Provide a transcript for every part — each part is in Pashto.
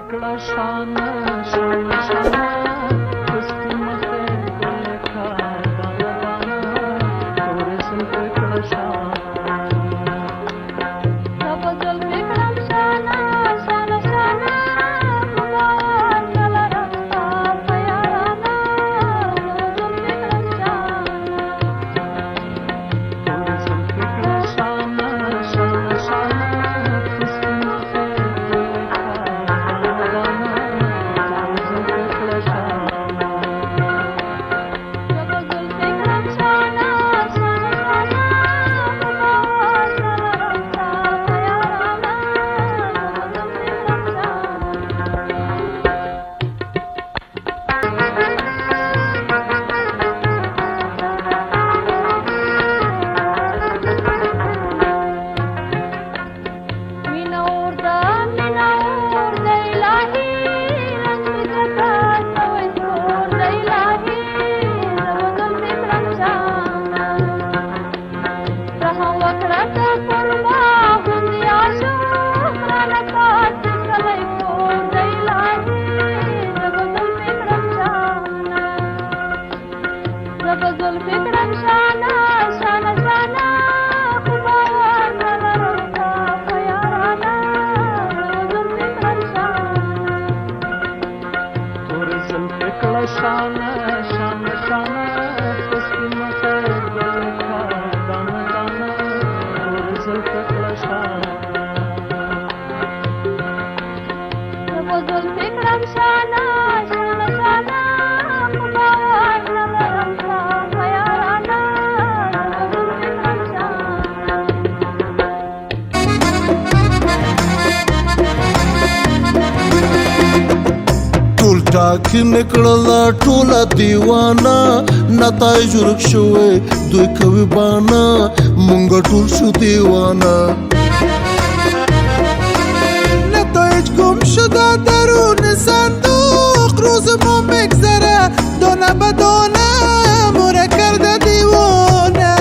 पिकड़ा शान शान शान खुशकी मते लिखा दाना दाना तोरे सुन पिकड़ा शान Sabazul Vikram Shana Shana Shana Bhagavan Kala Rasta Payarana Sabazul Vikram Shana तोरे सुन पिकड़ा शान शान शान खुशकी मते लिखा दाना दाना तोरे सुन पिकड़ा शान Sabazul Vikram Shana Shana Shana Bhagavan Kala Rasta Payarana Sabazul Vikram Shana Shana Shana Bhagavan Kala Rasta Payarana Sabazul Vikram Shana तोरे सुन पिकड़ा शान शान शान खुशकी मते लिखा दाना दाना तोरे सुन पिकड़ा शान Sabazul Vikram Shana Shana Shana Bhagavan Kala Rasta Payarana Sabazul Vikram Shana ټول ټاکي نکړله ټوله دیوانه نتایج ورک شوی دوی کوي بانا مونږ ټول شو دیوانه نتایج گم شده درون صندوق روز ما میگذره دانه به دانه موره کرده دیوانه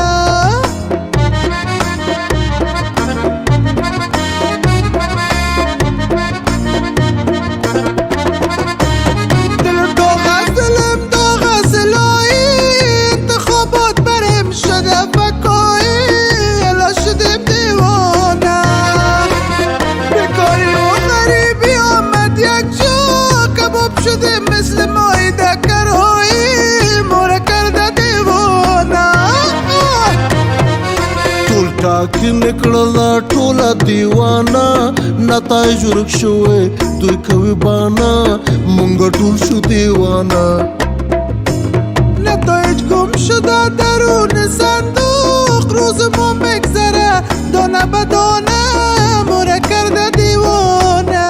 دل داغ از دلم داغ از لایی انتخابات برم شده فکایی الا شدیم دیوانه بکاری و غریبی آمد یک جا کباب شدیم مثل مایده کرایی موره کرده دیوانه ټول ټاکي نکړله ټوله دیوانه نتایج ورک شوی دوی کوي بانا مونږ ټول شو دیوانه نتایج گم شده درون صندوق روز ما میگذره دانه به دانه موره کرده دیوانه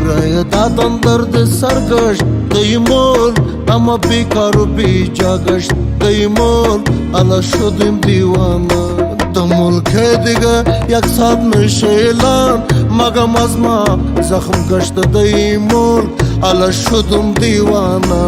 رای دادن درد سرگشت دیمون اما بیکار و بی جاگشت دیمون الا شدیم دیوانه د ملک دیگه یک ساعت میشه اعلان مگم از ما زخم گشت دیمون الا شدم دیوانه